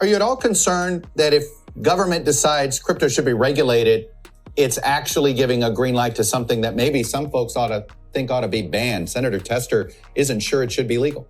Are you at all concerned that if government decides crypto should be regulated, it's actually giving a green light to something that maybe some folks ought to be banned? Senator Tester isn't sure it should be legal.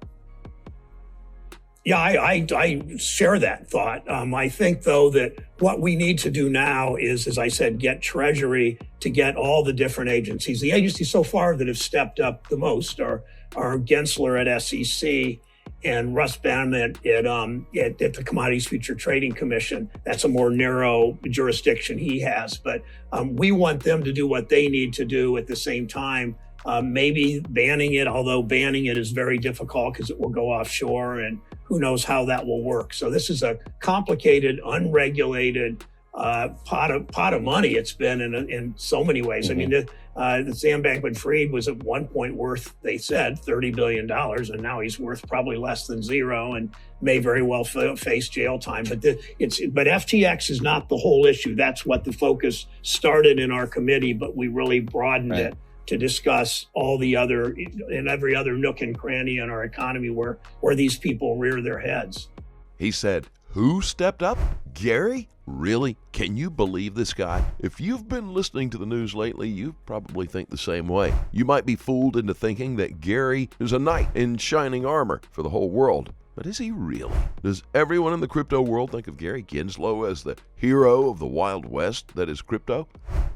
Yeah, I share that thought. I think, though, that what we need to do now is, as I said, get Treasury to get all the different agencies. The agencies so far that have stepped up the most are Gensler at SEC and Russ Baum at the Commodities Future Trading Commission. That's a more narrow jurisdiction he has. But we want them to do what they need to do at the same time. Maybe banning it, although banning it is very difficult because it will go offshore and who knows how that will work. So this is a complicated, unregulated pot of money. It's been in so many ways. I mean, the Sam Bankman-Fried was at one point worth, they said, $30 billion, and now he's worth probably less than zero and may very well face jail time. But FTX is not the whole issue. That's what the focus started in our committee, but we really broadened it to discuss all the other and every other nook and cranny in our economy where these people rear their heads. He said, who stepped up? Gary? Really? Can you believe this guy? If you've been listening to the news lately, you probably think the same way. You might be fooled into thinking that Gary is a knight in shining armor for the whole world. But is he really? Does everyone in the crypto world think of Gary Gensler as the hero of the Wild West that is crypto?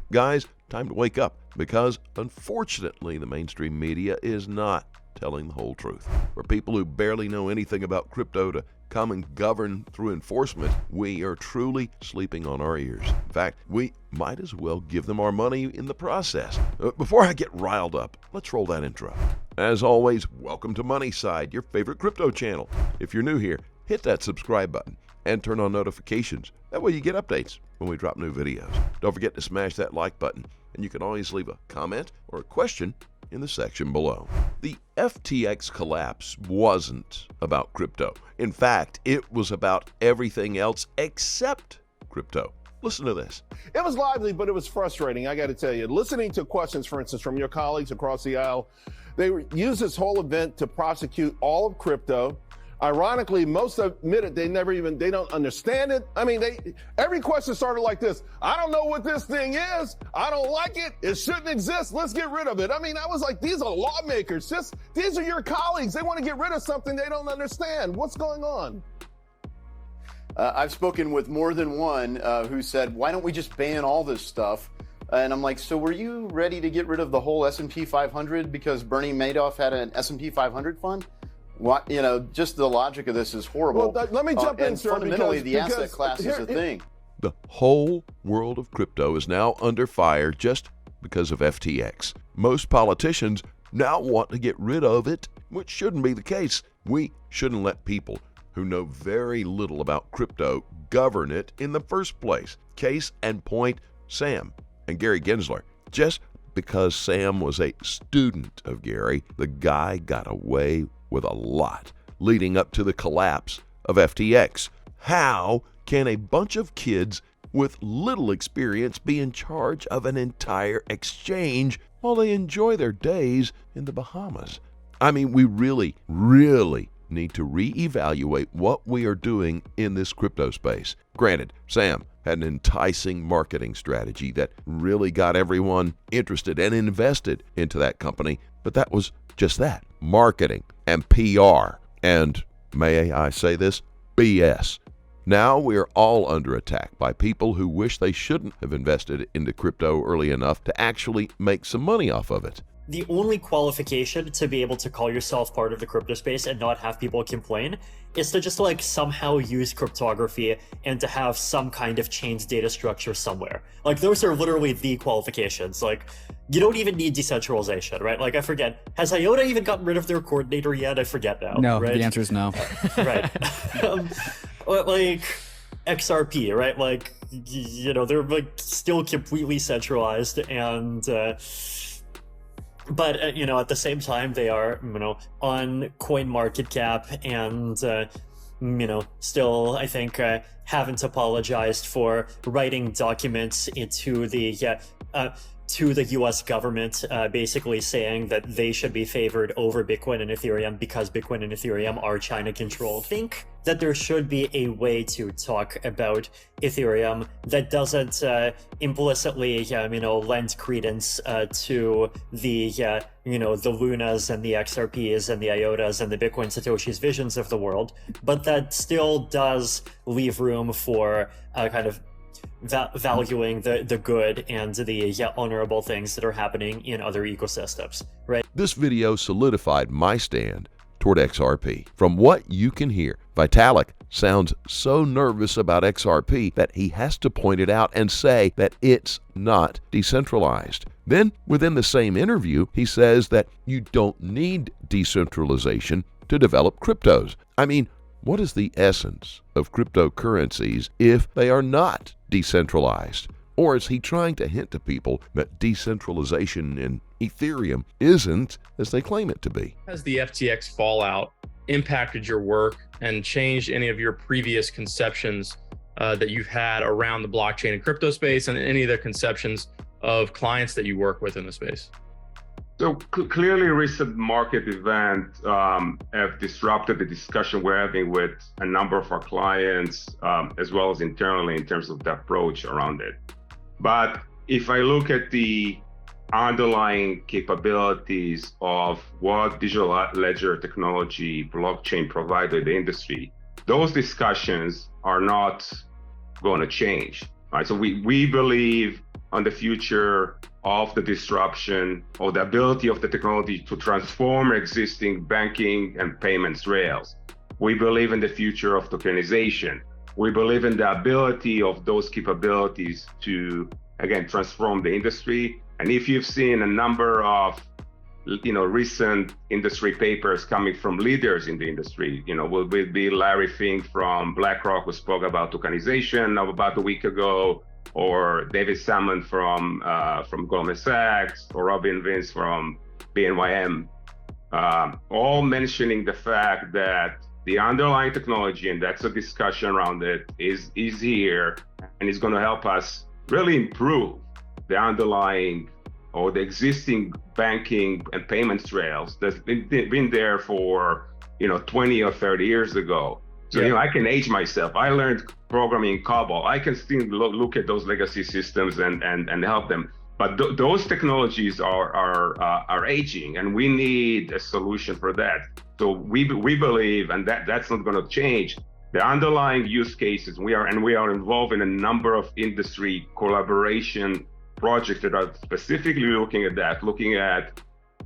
Guys, time to wake up, because unfortunately the mainstream media is not telling the whole truth. For people who barely know anything about crypto to come and govern through enforcement, we are truly sleeping on our ears. In fact, we might as well give them our money in the process. Before I get riled up, let's roll that intro. As always, welcome to Moneyside, your favorite crypto channel. If you're new here, hit that subscribe button and turn on notifications. That way you get updates when we drop new videos. Don't forget to smash that like button, and you can always leave a comment or a question in the section below. The FTX collapse wasn't about crypto. In fact, it was about everything else except crypto. Listen to this. It was lively, but it was frustrating, I got to tell you. Listening to questions, for instance, from your colleagues across the aisle, they used this whole event to prosecute all of crypto. Ironically, most admitted they don't understand it. I mean, every question started like this. I don't know what this thing is. I don't like it. It shouldn't exist. Let's get rid of it. I mean, I was like, these are lawmakers. These are your colleagues. They want to get rid of something they don't understand. What's going on? I've spoken with more than one who said, why don't we just ban all this stuff? And I'm like, so were you ready to get rid of the whole S&P 500 because Bernie Madoff had an S&P 500 fund? What, just the logic of this is horrible. Well, let me jump in, sir. Fundamentally, the asset class is a thing. The whole world of crypto is now under fire just because of FTX. Most politicians now want to get rid of it, which shouldn't be the case. We shouldn't let people who know very little about crypto govern it in the first place. Case in point, Sam and Gary Gensler. Just because Sam was a student of Gary, the guy got away with a lot leading up to the collapse of FTX. How can a bunch of kids with little experience be in charge of an entire exchange while they enjoy their days in the Bahamas? I mean, we really need to reevaluate what we are doing in this crypto space. Granted, Sam had an enticing marketing strategy that really got everyone interested and invested into that company, but that was just that, marketing and PR, and may I say this, BS. Now we are all under attack by people who wish they shouldn't have invested into crypto early enough to actually make some money off of it. The only qualification to be able to call yourself part of the crypto space and not have people complain is to just somehow use cryptography and to have some kind of chained data structure somewhere. Those are literally the qualifications. You don't even need decentralization, right? I forget, has IOTA even gotten rid of their coordinator yet? I forget now. No, right? The answer is no. Right. XRP, right? They're still completely centralized and but at the same time they are on CoinMarketCap and still I think haven't apologized for writing documents into the to the US government, basically saying that they should be favored over Bitcoin and Ethereum because Bitcoin and Ethereum are China controlled. I think that there should be a way to talk about Ethereum that doesn't implicitly, lend credence to the, the Lunas and the XRPs and the IOTAs and the Bitcoin Satoshi's visions of the world, but that still does leave room for kind of valuing the good and the honorable things that are happening in other ecosystems, right? This video solidified my stand toward XRP. From what you can hear, Vitalik sounds so nervous about XRP that he has to point it out and say that it's not decentralized. Then, within the same interview, he says that you don't need decentralization to develop cryptos. I mean, what is the essence of cryptocurrencies if they are not decentralized? Or is he trying to hint to people that decentralization in Ethereum isn't as they claim it to be? Has the FTX fallout impacted your work and changed any of your previous conceptions that you've had around the blockchain and crypto space, and any of the conceptions of clients that you work with in the space? So clearly, recent market events have disrupted the discussion we're having with a number of our clients, as well as internally in terms of the approach around it. But if I look at the underlying capabilities of what digital ledger technology, blockchain provided the industry, those discussions are not going to change. Right? So we believe on the future of the disruption or the ability of the technology to transform existing banking and payments rails. We believe in the future of tokenization. We believe in the ability of those capabilities to, again, transform the industry. And if you've seen a number of, recent industry papers coming from leaders in the industry, will be Larry Fink from BlackRock, who spoke about tokenization about a week ago, or David Salmon from Goldman Sachs, or Robin Vince from BNYM, all mentioning the fact that the underlying technology, and that's a discussion around it, is here and is going to help us really improve the underlying or the existing banking and payments rails that's been there for 20 or 30 years ago. So I can age myself. I learned programming in COBOL. I can still look at those legacy systems and help them. But those technologies are aging, and we need a solution for that. So we believe, and that's not going to change, the underlying use cases. We are involved in a number of industry collaboration projects that are specifically looking at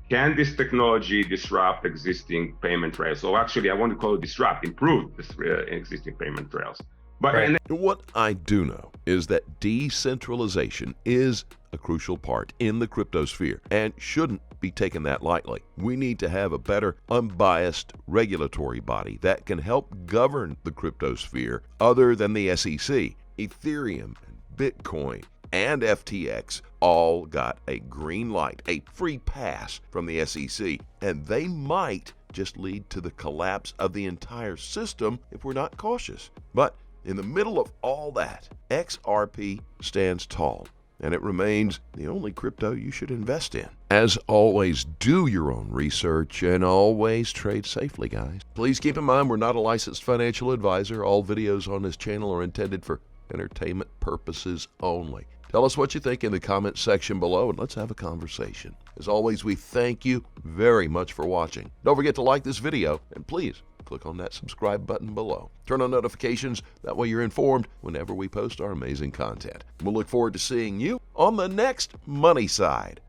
can this technology disrupt existing payment rails? So actually, I want to call it disrupt, improve this existing payment rails. But right. What I do know is that decentralization is a crucial part in the cryptosphere and shouldn't be taken that lightly. We need to have a better, unbiased regulatory body that can help govern the cryptosphere other than the SEC. Ethereum, Bitcoin, and FTX all got a green light, a free pass from the SEC, and they might just lead to the collapse of the entire system if we're not cautious. But in the middle of all that, XRP stands tall, and it remains the only crypto you should invest in. As always, do your own research and always trade safely, guys. Please keep in mind we're not a licensed financial advisor. All videos on this channel are intended for entertainment purposes only. Tell us what you think in the comment section below, and let's have a conversation. As always, we thank you very much for watching. Don't forget to like this video, and please click on that subscribe button below. Turn on notifications, that way you're informed whenever we post our amazing content. We'll look forward to seeing you on the next Money Side.